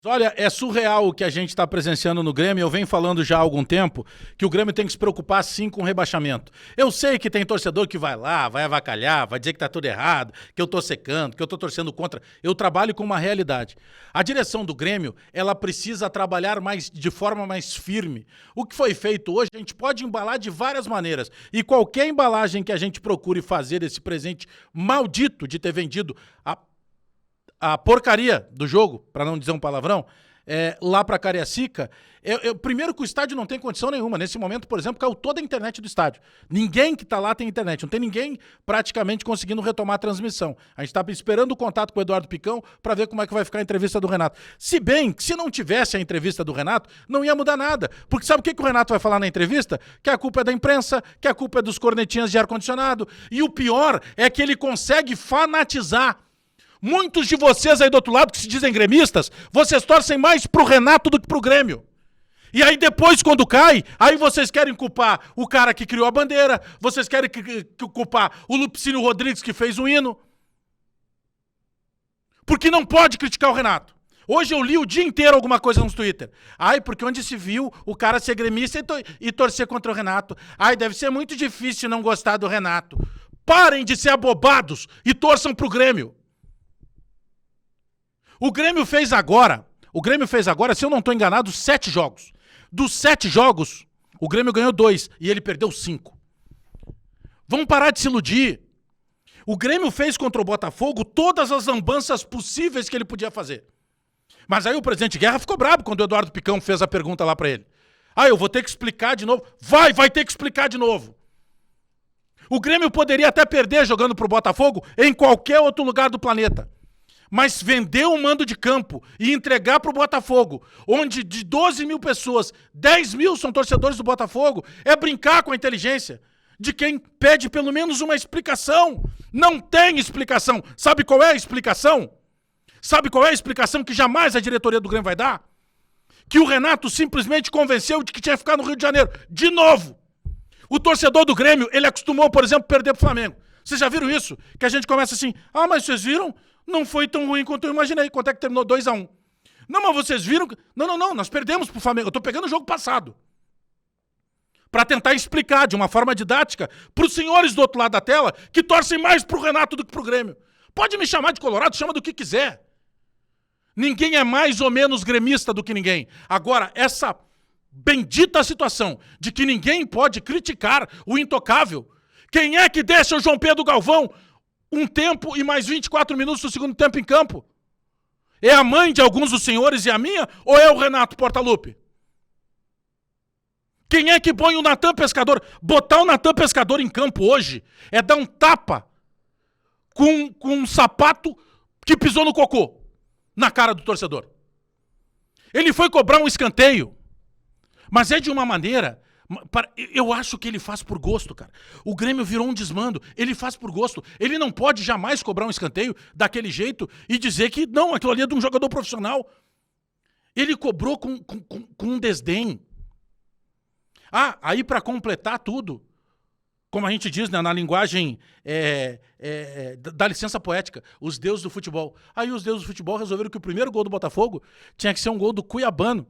Olha, é surreal o que a gente está presenciando no Grêmio. Eu venho falando já há algum tempo que o Grêmio tem que se preocupar sim com o rebaixamento. Eu sei que tem torcedor que vai lá, vai avacalhar, vai dizer que tá tudo errado, que eu tô secando, que eu tô torcendo contra. Eu trabalho com uma realidade. A direção do Grêmio, ela precisa trabalhar de forma mais firme. O que foi feito hoje, a gente pode embalar de várias maneiras. E qualquer embalagem que a gente procure fazer desse presente maldito de ter vendido a porcaria do jogo, para não dizer um palavrão, lá para Cariacica, primeiro que o estádio não tem condição nenhuma. Nesse momento, por exemplo, caiu toda a internet do estádio. Ninguém que está lá tem internet. Não tem ninguém praticamente conseguindo retomar a transmissão. A gente está esperando o contato com o Eduardo Picão para ver como é que vai ficar a entrevista do Renato. Se bem que se não tivesse a entrevista do Renato, não ia mudar nada. Porque sabe o que o Renato vai falar na entrevista? Que a culpa é da imprensa, que a culpa é dos cornetinhas de ar-condicionado. E o pior é que ele consegue fanatizar. Muitos de vocês aí do outro lado que se dizem gremistas, vocês torcem mais pro Renato do que pro Grêmio. E aí depois, quando cai, aí vocês querem culpar o cara que criou a bandeira, vocês querem culpar o Lupicínio Rodrigues que fez o hino. Porque não pode criticar o Renato. Hoje eu li o dia inteiro alguma coisa no Twitter. Ai, porque onde se viu o cara ser gremista e torcer contra o Renato. Ai, deve ser muito difícil não gostar do Renato. Parem de ser abobados e torçam pro Grêmio. O Grêmio fez agora, se eu não estou enganado, 7 jogos. Dos 7 jogos, o Grêmio ganhou 2 e ele perdeu 5. Vamos parar de se iludir. O Grêmio fez contra o Botafogo todas as lambanças possíveis que ele podia fazer. Mas aí o presidente Guerra ficou bravo quando o Eduardo Picão fez a pergunta lá para ele. Ah, eu vou ter que explicar de novo. Vai ter que explicar de novo. O Grêmio poderia até perder jogando pro Botafogo em qualquer outro lugar do planeta. Mas vender um mando de campo e entregar para o Botafogo, onde de 12 mil pessoas, 10 mil são torcedores do Botafogo, é brincar com a inteligência de quem pede pelo menos uma explicação. Não tem explicação. Sabe qual é a explicação? Sabe qual é a explicação que jamais a diretoria do Grêmio vai dar? Que o Renato simplesmente convenceu de que tinha que ficar no Rio de Janeiro. De novo! O torcedor do Grêmio, ele acostumou, por exemplo, perder pro Flamengo. Vocês já viram isso? Que a gente começa assim, mas vocês viram? Não foi tão ruim quanto eu imaginei. Quanto é que terminou? 2-1. Não, mas vocês viram? Não, nós perdemos pro Flamengo. Eu tô pegando o jogo passado. Pra tentar explicar de uma forma didática pros senhores do outro lado da tela que torcem mais pro Renato do que pro Grêmio. Pode me chamar de colorado, chama do que quiser. Ninguém é mais ou menos gremista do que ninguém. Agora, essa bendita situação de que ninguém pode criticar o intocável. Quem é que deixa o João Pedro Galvão um tempo e mais 24 minutos do segundo tempo em campo? É a mãe de alguns dos senhores e a minha? Ou é o Renato Portaluppi? Quem é que põe o Natan Pescador? Botar o Natan Pescador em campo hoje é dar um tapa com um sapato que pisou no cocô na cara do torcedor. Ele foi cobrar um escanteio, mas é de uma maneira... Eu acho que ele faz por gosto, cara. O Grêmio virou um desmando. Ele faz por gosto. Ele não pode jamais cobrar um escanteio daquele jeito e dizer que não, aquilo ali é de um jogador profissional. Ele cobrou com um desdém. Aí para completar tudo, como a gente diz, né, na linguagem da licença poética, os deuses do futebol. Aí os deuses do futebol resolveram que o primeiro gol do Botafogo tinha que ser um gol do Cuiabano,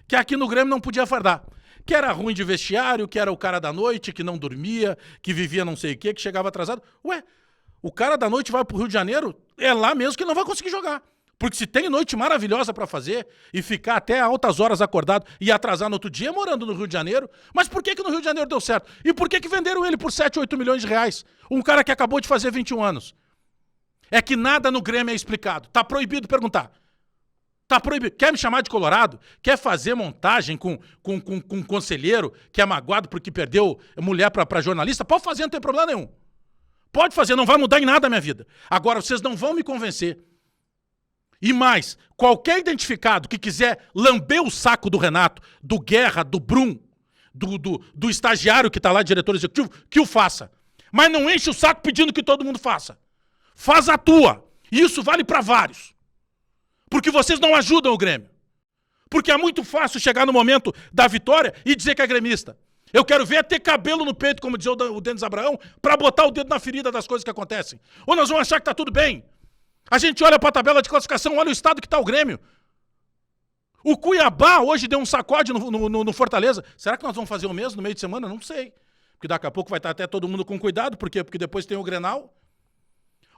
que aqui no Grêmio não podia fardar. Que era ruim de vestiário, que era o cara da noite, que não dormia, que vivia não sei o quê, que chegava atrasado. Ué, o cara da noite vai pro Rio de Janeiro, é lá mesmo que ele não vai conseguir jogar. Porque se tem noite maravilhosa pra fazer e ficar até altas horas acordado e atrasar no outro dia morando no Rio de Janeiro, mas por que no Rio de Janeiro deu certo? E por que venderam ele por 7, 8 milhões de reais? Um cara que acabou de fazer 21 anos. É que nada no Grêmio é explicado. Tá proibido perguntar. Tá proibido. Quer me chamar de colorado? Quer fazer montagem com um conselheiro que é magoado porque perdeu mulher pra jornalista? Pode fazer, não tem problema nenhum. Pode fazer, não vai mudar em nada a minha vida. Agora, vocês não vão me convencer. E mais, qualquer identificado que quiser lamber o saco do Renato, do Guerra, do Brum, do estagiário que tá lá, diretor executivo, que o faça. Mas não enche o saco pedindo que todo mundo faça. Faz a tua. E isso vale pra vários. Porque vocês não ajudam o Grêmio. Porque é muito fácil chegar no momento da vitória e dizer que é gremista. Eu quero ver ter cabelo no peito, como dizia o Denis Abraão, para botar o dedo na ferida das coisas que acontecem. Ou nós vamos achar que tá tudo bem. A gente olha para a tabela de classificação, olha o estado que tá o Grêmio. O Cuiabá hoje deu um sacode no Fortaleza. Será que nós vamos fazer o mesmo no meio de semana? Não sei. Porque daqui a pouco vai estar até todo mundo com cuidado. Por quê? Porque depois tem o Grenal.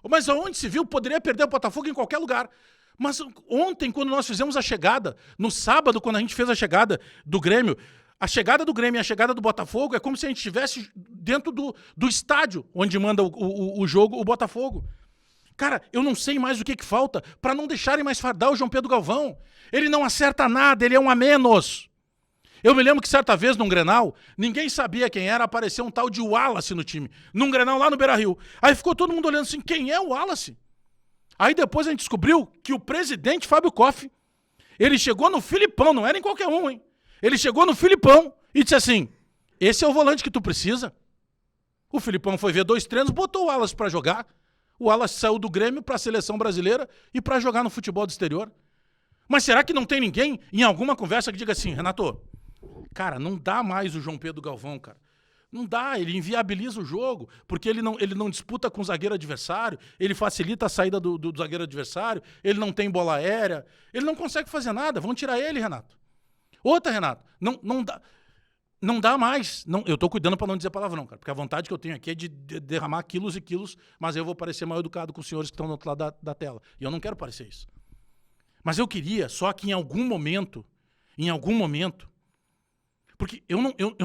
Mas aonde se viu, poderia perder o Botafogo em qualquer lugar. Mas ontem, quando nós fizemos a chegada, no sábado, quando a gente fez a chegada do Grêmio, a chegada do Grêmio e a chegada do Botafogo é como se a gente estivesse dentro do estádio onde manda o jogo o Botafogo. Cara, eu não sei mais o que falta para não deixarem mais fardar o João Pedro Galvão. Ele não acerta nada, ele é um a menos. Eu me lembro que certa vez num Grenal, ninguém sabia quem era, apareceu um tal de Wallace no time. Num Grenal lá no Beira-Rio. Aí ficou todo mundo olhando assim, quem é o Wallace? Aí depois a gente descobriu que o presidente Fábio Koff, ele chegou no Filipão, não era em qualquer um, hein? Ele chegou no Filipão e disse assim, esse é o volante que tu precisa. O Filipão foi ver 2 treinos, botou o Wallace para jogar. O Wallace saiu do Grêmio para a seleção brasileira e para jogar no futebol do exterior. Mas será que não tem ninguém em alguma conversa que diga assim, Renato, cara, não dá mais o João Pedro Galvão, cara. Não dá, ele inviabiliza o jogo, porque ele não disputa com o zagueiro adversário, ele facilita a saída do zagueiro adversário, ele não tem bola aérea, ele não consegue fazer nada, vão tirar ele, Renato. Outra, Renato, não dá mais. Não, eu tô cuidando para não dizer palavrão, cara, porque a vontade que eu tenho aqui é de derramar quilos e quilos, mas eu vou parecer mal educado com os senhores que estão do outro lado da tela. E eu não quero parecer isso. Mas eu queria só que em algum momento, porque eu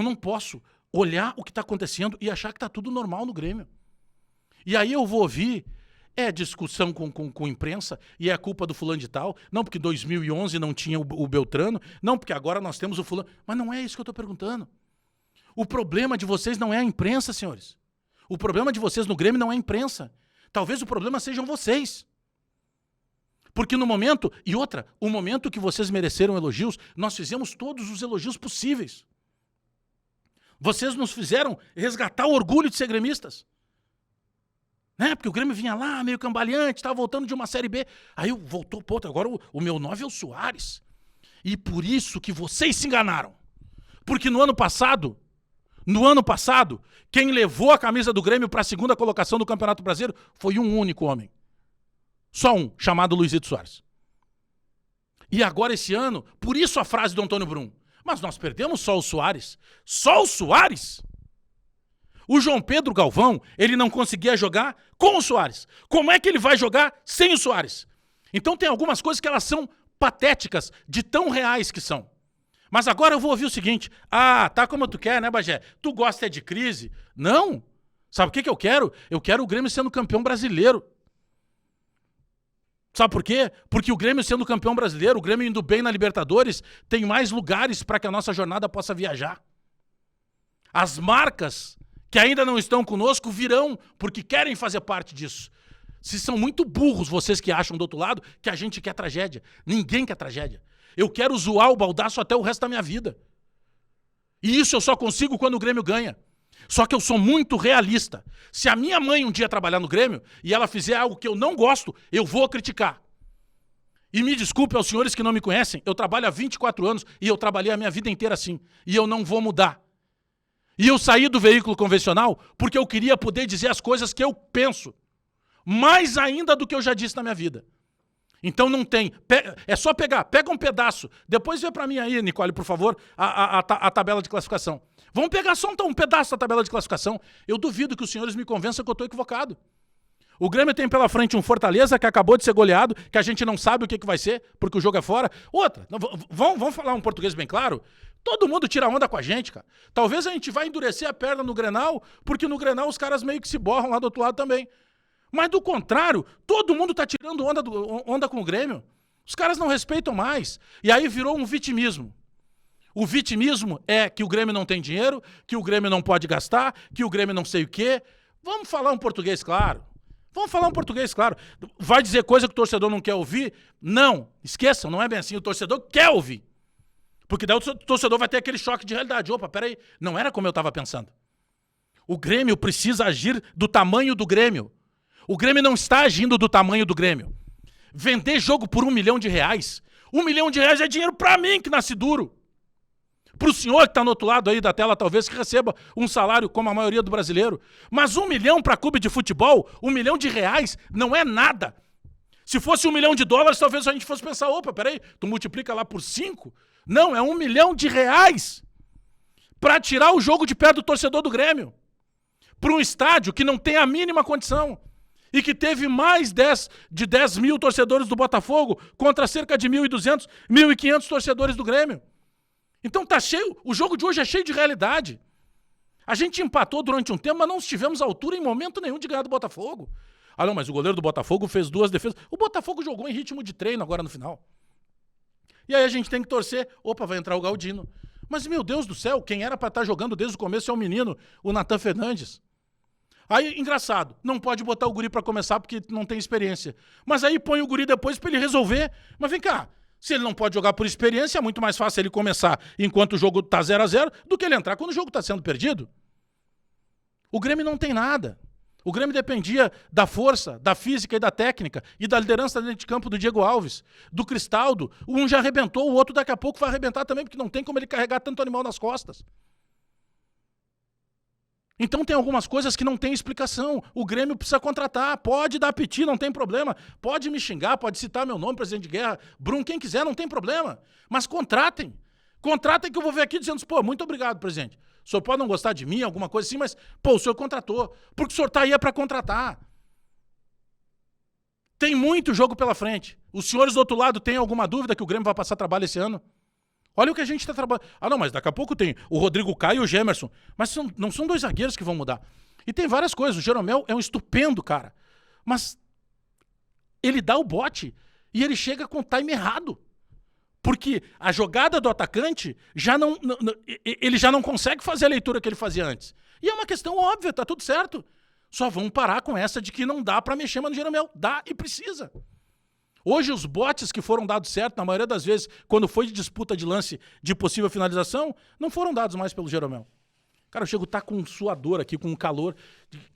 não posso olhar o que está acontecendo e achar que está tudo normal no Grêmio. E aí eu vou ouvir, discussão com imprensa, e é culpa do fulano de tal, não porque em 2011 não tinha o Beltrano, não porque agora nós temos o fulano, mas não é isso que eu estou perguntando. O problema de vocês não é a imprensa, senhores. O problema de vocês no Grêmio não é a imprensa. Talvez o problema sejam vocês. Porque no momento, e outra, o momento que vocês mereceram elogios, nós fizemos todos os elogios possíveis. Vocês nos fizeram resgatar o orgulho de ser gremistas. Né? Porque o Grêmio vinha lá, meio cambaleante, estava voltando de uma Série B. Aí voltou, agora o meu 9 é o Soares. E por isso que vocês se enganaram. Porque no ano passado, quem levou a camisa do Grêmio para a 2ª colocação do Campeonato Brasileiro foi um único homem. Só um, chamado Luizito Soares. E agora esse ano, por isso a frase do Antônio Brum. Mas nós perdemos só o Soares. Só o Soares? O João Pedro Galvão, ele não conseguia jogar com o Soares. Como é que ele vai jogar sem o Soares? Então tem algumas coisas que elas são patéticas, de tão reais que são. Mas agora eu vou ouvir o seguinte. Tá como tu quer, né, Bagé? Tu gosta de crise? Não. Sabe o que eu quero? Eu quero o Grêmio sendo campeão brasileiro. Sabe por quê? Porque o Grêmio sendo campeão brasileiro, o Grêmio indo bem na Libertadores, tem mais lugares para que a nossa jornada possa viajar. As marcas que ainda não estão conosco virão, porque querem fazer parte disso. Se são muito burros vocês que acham do outro lado que a gente quer tragédia. Ninguém quer tragédia. Eu quero zoar o Baldasso até o resto da minha vida. E isso eu só consigo quando o Grêmio ganha. Só que eu sou muito realista. Se a minha mãe um dia trabalhar no Grêmio e ela fizer algo que eu não gosto, eu vou criticar. E me desculpe aos senhores que não me conhecem, eu trabalho há 24 anos e eu trabalhei a minha vida inteira assim. E eu não vou mudar. E eu saí do veículo convencional porque eu queria poder dizer as coisas que eu penso. Mais ainda do que eu já disse na minha vida. Então não tem. É só pega um pedaço. Depois vê pra mim aí, Nicole, por favor, a tabela de classificação. Vamos pegar só um pedaço da tabela de classificação. Eu duvido que os senhores me convençam que eu estou equivocado. O Grêmio tem pela frente um Fortaleza que acabou de ser goleado, que a gente não sabe o que vai ser, porque o jogo é fora. Outra, vamos falar um português bem claro? Todo mundo tira onda com a gente, cara. Talvez a gente vá endurecer a perna no Grenal, porque no Grenal os caras meio que se borram lá do outro lado também. Mas do contrário, todo mundo tá tirando onda com o Grêmio. Os caras não respeitam mais. E aí virou um vitimismo. O vitimismo é que o Grêmio não tem dinheiro, que o Grêmio não pode gastar, que o Grêmio não sei o quê. Vamos falar um português claro. Vai dizer coisa que o torcedor não quer ouvir? Não. Esqueçam, não é bem assim. O torcedor quer ouvir. Porque daí o torcedor vai ter aquele choque de realidade. Opa, peraí, não era como eu estava pensando. O Grêmio precisa agir do tamanho do Grêmio. O Grêmio não está agindo do tamanho do Grêmio. Vender jogo por R$1 milhão. R$1 milhão é dinheiro pra mim que nasce duro. Pro senhor que tá no outro lado aí da tela, talvez, que receba um salário como a maioria do brasileiro. Mas R$1 milhão pra clube de futebol, R$1 milhão não é nada. Se fosse $1 milhão, talvez a gente fosse pensar, opa, peraí, tu multiplica lá por 5? Não, é R$1 milhão para tirar o jogo de pé do torcedor do Grêmio. Para um estádio que não tem a mínima condição e que teve mais de 10 mil torcedores do Botafogo contra cerca de 1.200, 1.500 torcedores do Grêmio. Então tá cheio, o jogo de hoje é cheio de realidade. A gente empatou durante um tempo, mas não estivemos à altura em momento nenhum de ganhar do Botafogo. Ah não, mas o goleiro do Botafogo fez 2 defesas. O Botafogo jogou em ritmo de treino agora no final. E aí a gente tem que torcer, opa, vai entrar o Galdino. Mas, meu Deus do céu, quem era para estar jogando desde o começo é o menino, o Nathan Fernandes. Aí, engraçado, não pode botar o guri para começar porque não tem experiência. Mas aí põe o guri depois para ele resolver. Mas vem cá, se ele não pode jogar por experiência, é muito mais fácil ele começar enquanto o jogo tá 0-0 do que ele entrar quando o jogo tá sendo perdido. O Grêmio não tem nada. O Grêmio dependia da força, da física e da técnica e da liderança dentro de campo do Diego Alves, do Cristaldo. Um já arrebentou, o outro daqui a pouco vai arrebentar também, porque não tem como ele carregar tanto animal nas costas. Então tem algumas coisas que não tem explicação. O Grêmio precisa contratar, pode dar piti, não tem problema. Pode me xingar, pode citar meu nome, presidente de guerra, Bruno, quem quiser, não tem problema. Mas contratem. Contratem que eu vou ver aqui dizendo, pô, muito obrigado, presidente. O senhor pode não gostar de mim, alguma coisa assim, mas, pô, o senhor contratou. Porque o senhor tá aí para contratar. Tem muito jogo pela frente. Os senhores do outro lado têm alguma dúvida que o Grêmio vai passar trabalho esse ano? Olha o que a gente está trabalhando. Ah, não, mas daqui a pouco tem o Rodrigo Caio e o Gemerson. Mas não são 2 zagueiros que vão mudar. E tem várias coisas. O Jeromel é um estupendo, cara. Mas ele dá o bote e ele chega com o time errado. Porque a jogada do atacante ele já não consegue fazer a leitura que ele fazia antes. E é uma questão óbvia, tá tudo certo. Só vamos parar com essa de que não dá para mexer mais no Jeromel. Dá e precisa. Hoje os botes que foram dados certo, na maioria das vezes, quando foi de disputa de lance de possível finalização, não foram dados mais pelo Jeromel. Cara, eu chego a estar com um suador aqui, com um calor,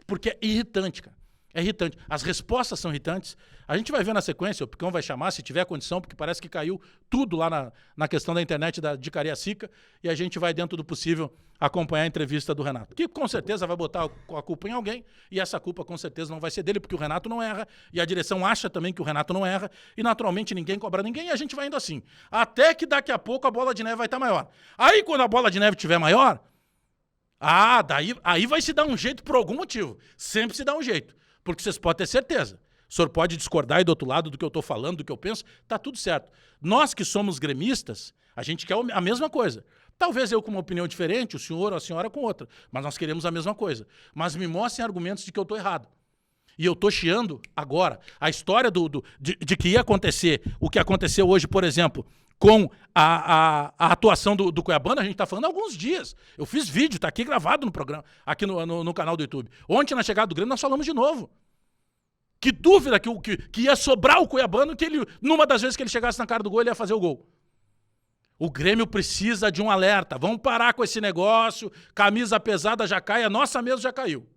porque é irritante, cara. É irritante. As respostas são irritantes. A gente vai ver na sequência, o Picão vai chamar, se tiver condição, porque parece que caiu tudo lá na questão da internet de Cariacica, e a gente vai, dentro do possível, acompanhar a entrevista do Renato. Que com certeza vai botar a culpa em alguém, e essa culpa com certeza não vai ser dele, porque o Renato não erra, e a direção acha também que o Renato não erra, e naturalmente ninguém cobra ninguém, e a gente vai indo assim. Até que daqui a pouco a bola de neve vai estar maior. Aí quando a bola de neve estiver maior, aí vai se dar um jeito por algum motivo. Sempre se dá um jeito. Porque vocês podem ter certeza. O senhor pode discordar aí do outro lado do que eu estou falando, do que eu penso, tá tudo certo. Nós que somos gremistas, a gente quer a mesma coisa. Talvez eu com uma opinião diferente, o senhor ou a senhora com outra, mas nós queremos a mesma coisa. Mas me mostrem argumentos de que eu estou errado. E eu estou chiando agora. A história de que ia acontecer, o que aconteceu hoje, por exemplo, com a atuação do Cuiabano, a gente está falando há alguns dias. Eu fiz vídeo, está aqui gravado no programa, aqui no canal do YouTube. Ontem, na chegada do Grêmio, nós falamos de novo. Que dúvida que ia sobrar o Cuiabano, que ele, numa das vezes que ele chegasse na cara do gol, ele ia fazer o gol. O Grêmio precisa de um alerta. Vamos parar com esse negócio, camisa pesada já cai, a nossa mesmo já caiu.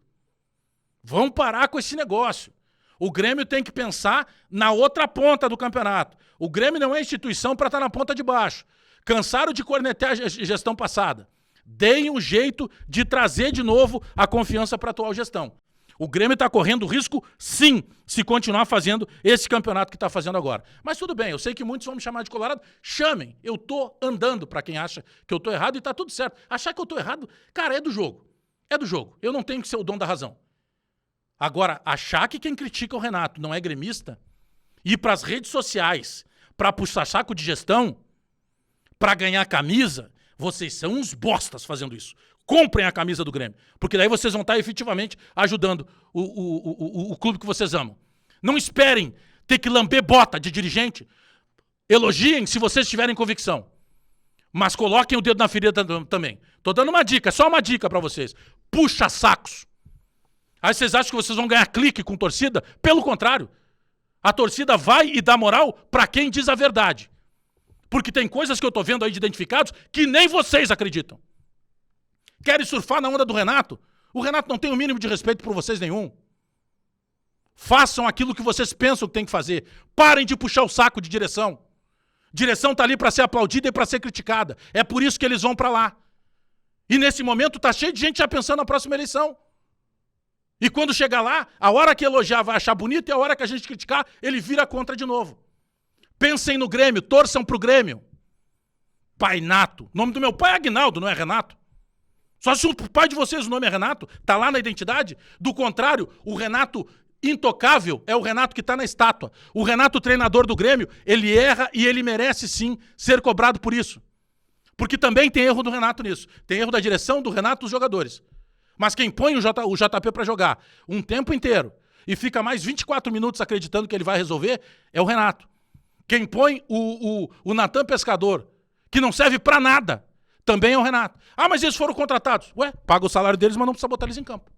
Vamos parar com esse negócio. O Grêmio tem que pensar na outra ponta do campeonato. O Grêmio não é instituição para estar na ponta de baixo. Cansaram de cornetear a gestão passada. Deem um jeito de trazer de novo a confiança para a atual gestão. O Grêmio está correndo risco, sim, se continuar fazendo esse campeonato que está fazendo agora. Mas tudo bem, eu sei que muitos vão me chamar de colorado. Chamem, eu estou andando para quem acha que eu estou errado e está tudo certo. Achar que eu estou errado, cara, é do jogo. É do jogo. Eu não tenho que ser o dono da razão. Agora, achar que quem critica o Renato não é gremista, ir para as redes sociais para puxar saco de gestão, para ganhar camisa, vocês são uns bostas fazendo isso. Comprem a camisa do Grêmio, porque daí vocês vão estar efetivamente ajudando o clube que vocês amam. Não esperem ter que lamber bota de dirigente. Elogiem se vocês tiverem convicção. Mas coloquem o dedo na ferida também. Tô dando uma dica, só uma dica para vocês. Puxa sacos. Aí vocês acham que vocês vão ganhar clique com torcida? Pelo contrário. A torcida vai e dá moral para quem diz a verdade. Porque tem coisas que eu tô vendo aí de identificados que nem vocês acreditam. Querem surfar na onda do Renato? O Renato não tem o mínimo de respeito por vocês nenhum. Façam aquilo que vocês pensam que tem que fazer. Parem de puxar o saco de direção. Direção tá ali para ser aplaudida e para ser criticada. É por isso que eles vão para lá. E nesse momento tá cheio de gente já pensando na próxima eleição. E quando chegar lá, a hora que elogiar vai achar bonito e a hora que a gente criticar, ele vira contra de novo. Pensem no Grêmio, torçam pro Grêmio. Pai Nato. O nome do meu pai é Aguinaldo, não é Renato. Só se o pai de vocês o nome é Renato, tá lá na identidade. Do contrário, o Renato intocável é o Renato que tá na estátua. O Renato, treinador do Grêmio, ele erra e ele merece sim ser cobrado por isso. Porque também tem erro do Renato nisso. Tem erro da direção, do Renato, dos jogadores. Mas quem põe o JP para jogar um tempo inteiro e fica mais 24 minutos acreditando que ele vai resolver é o Renato. Quem põe o Natan Pescador, que não serve para nada, também é o Renato. Ah, mas eles foram contratados. Ué, paga o salário deles, mas não precisa botar eles em campo.